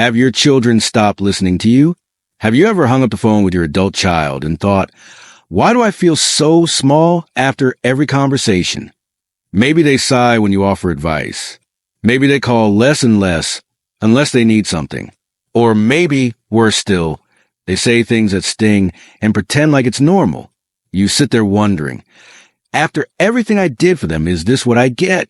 Have your children stopped listening to you? Have you ever hung up the phone with your adult child and thought, why do I feel so small after every conversation? Maybe they sigh when you offer advice. Maybe they call less and less unless they need something. Or maybe, worse still, they say things that sting and pretend like it's normal. You sit there wondering, after everything I did for them, is this what I get?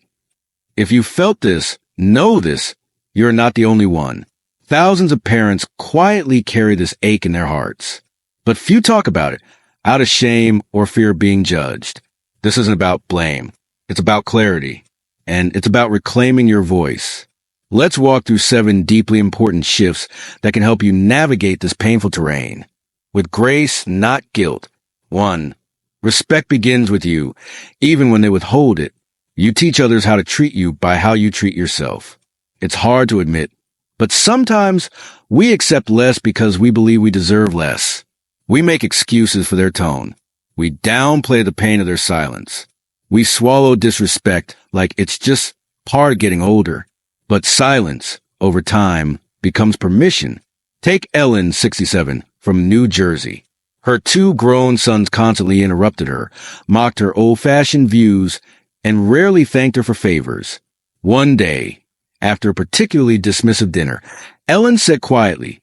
If you felt this, know this, you're not the only one. Thousands of parents quietly carry this ache in their hearts. But few talk about it, out of shame or fear of being judged. This isn't about blame. It's about clarity. And it's about reclaiming your voice. Let's walk through 7 deeply important shifts that can help you navigate this painful terrain. With grace, not guilt. 1. Respect begins with you, even when they withhold it. You teach others how to treat you by how you treat yourself. It's hard to admit, but sometimes we accept less because we believe we deserve less. We make excuses for their tone. We downplay the pain of their silence. We swallow disrespect like it's just part of getting older. But silence, over time, becomes permission. Take Ellen, 67, from New Jersey. Her 2 grown sons constantly interrupted her, mocked her old-fashioned views, and rarely thanked her for favors. One day, after a particularly dismissive dinner, Ellen said quietly,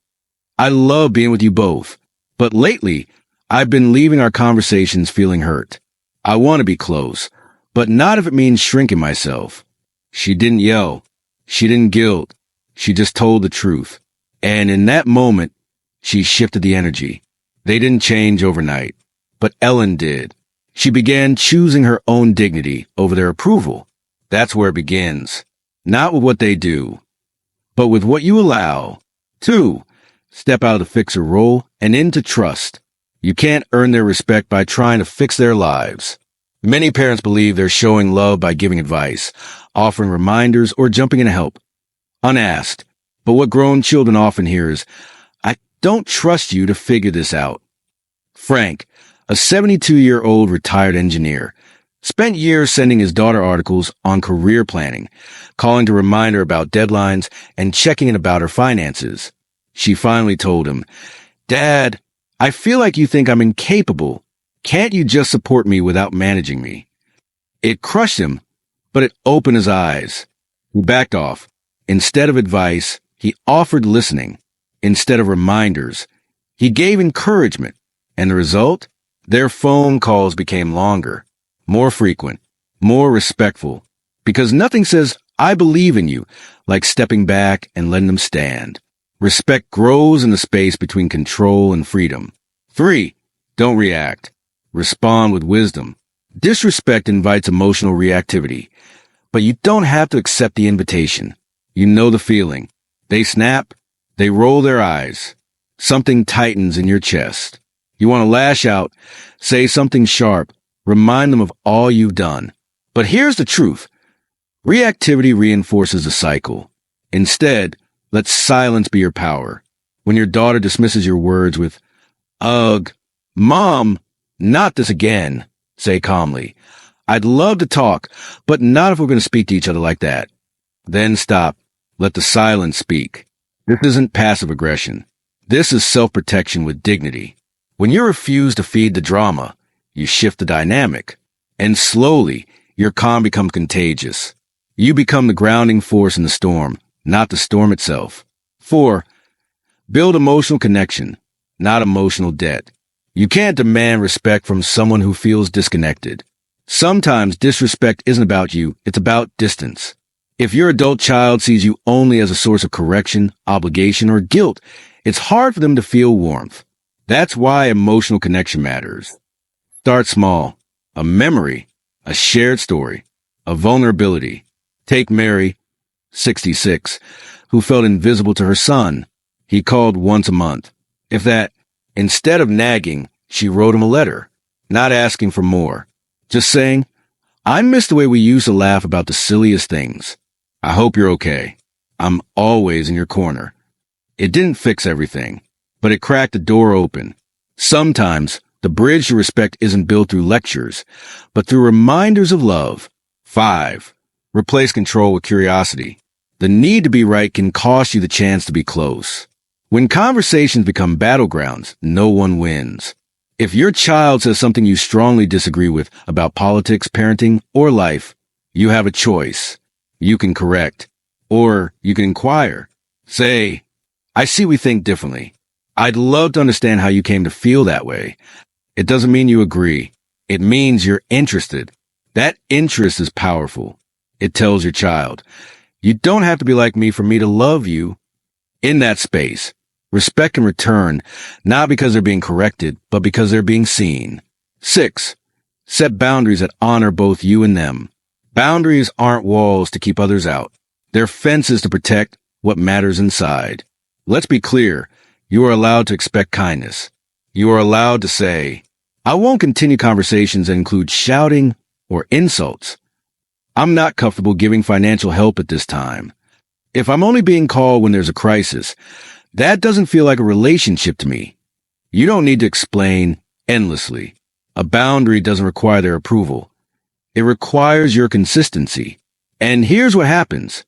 I love being with you both, but lately, I've been leaving our conversations feeling hurt. I want to be close, but not if it means shrinking myself. She didn't yell. She didn't guilt. She just told the truth. And in that moment, she shifted the energy. They didn't change overnight, but Ellen did. She began choosing her own dignity over their approval. That's where it begins. Not with what they do, but with what you allow. 2. Step out of the fixer role and into trust. You can't earn their respect by trying to fix their lives. Many parents believe they're showing love by giving advice, offering reminders, or jumping in to help. Unasked. But what grown children often hear is, I don't trust you to figure this out. Frank, a 72-year-old retired engineer, spent years sending his daughter articles on career planning, calling to remind her about deadlines and checking in about her finances. She finally told him, Dad, I feel like you think I'm incapable. Can't you just support me without managing me? It crushed him, but it opened his eyes. He backed off. Instead of advice, he offered listening. Instead of reminders, he gave encouragement. And the result? Their phone calls became longer, more frequent, more respectful. Because nothing says, I believe in you, like stepping back and letting them stand. Respect grows in the space between control and freedom. 3. Don't react. Respond with wisdom. Disrespect invites emotional reactivity, but you don't have to accept the invitation. You know the feeling. They snap. They roll their eyes. Something tightens in your chest. You want to lash out, say something sharp, remind them of all you've done. But here's the truth. Reactivity reinforces the cycle. Instead, let silence be your power. When your daughter dismisses your words with, Ugh, Mom, not this again, say calmly, I'd love to talk, but not if we're going to speak to each other like that. Then stop. Let the silence speak. This isn't passive aggression. This is self-protection with dignity. When you refuse to feed the drama, you shift the dynamic. And slowly, your calm becomes contagious. You become the grounding force in the storm, not the storm itself. 4. Build emotional connection, not emotional debt. You can't demand respect from someone who feels disconnected. Sometimes disrespect isn't about you, it's about distance. If your adult child sees you only as a source of correction, obligation, or guilt, it's hard for them to feel warmth. That's why emotional connection matters. Start small. A memory, a shared story, a vulnerability. Take Mary, 66, who felt invisible to her son. He called once a month. If that, instead of nagging, she wrote him a letter, not asking for more, just saying, I miss the way we used to laugh about the silliest things. I hope you're okay. I'm always in your corner. It didn't fix everything, but it cracked the door open. Sometimes the bridge to respect isn't built through lectures, but through reminders of love. 5. Replace control with curiosity. The need to be right can cost you the chance to be close. When conversations become battlegrounds, no one wins. If your child says something you strongly disagree with about politics, parenting, or life, you have a choice. You can correct, or you can inquire. Say, I see we think differently. I'd love to understand how you came to feel that way. It doesn't mean you agree. It means you're interested. That interest is powerful. It tells your child, you don't have to be like me for me to love you. In that space, respect can return, not because they're being corrected, but because they're being seen. 6. Set boundaries that honor both you and them. Boundaries aren't walls to keep others out. They're fences to protect what matters inside. Let's be clear. You are allowed to expect kindness. You are allowed to say, I won't continue conversations that include shouting or insults. I'm not comfortable giving financial help at this time. If I'm only being called when there's a crisis, that doesn't feel like a relationship to me. You don't need to explain endlessly. A boundary doesn't require their approval. It requires your consistency. And here's what happens.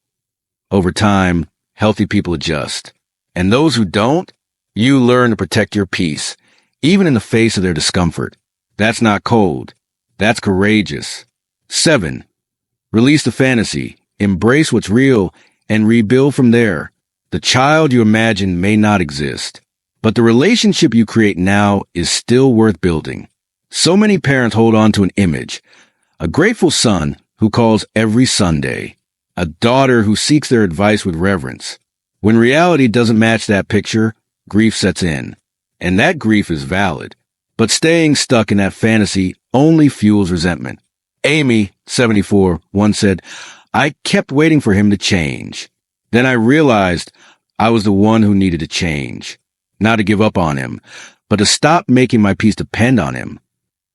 Over time, healthy people adjust. And those who don't, you learn to protect your peace, even in the face of their discomfort. That's not cold. That's courageous. 7. Release the fantasy. Embrace what's real and rebuild from there. The child you imagine may not exist, but the relationship you create now is still worth building. So many parents hold on to an image. A grateful son who calls every Sunday. A daughter who seeks their advice with reverence. When reality doesn't match that picture, grief sets in. And that grief is valid. But staying stuck in that fantasy only fuels resentment. Amy, 74, once said, I kept waiting for him to change. Then I realized I was the one who needed to change. Not to give up on him, but to stop making my peace depend on him.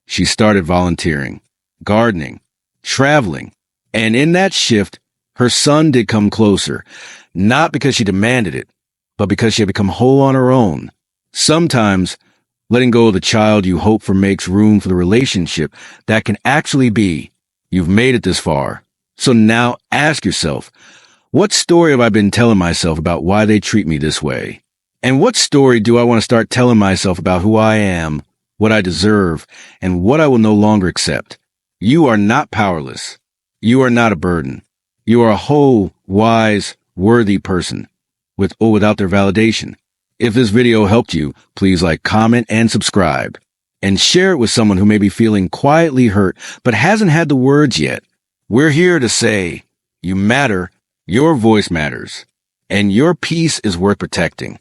She started volunteering, gardening, traveling, and in that shift, her son did come closer, not because she demanded it, but because she had become whole on her own. Sometimes, letting go of the child you hope for makes room for the relationship that can actually be. You've made it this far. So now ask yourself, what story have I been telling myself about why they treat me this way? And what story do I want to start telling myself about who I am, what I deserve, and what I will no longer accept? You are not powerless. You are not a burden. You are a whole, wise, worthy person, with or without their validation. If this video helped you, please like, comment, and subscribe. And share it with someone who may be feeling quietly hurt, but hasn't had the words yet. We're here to say, you matter, your voice matters, and your peace is worth protecting.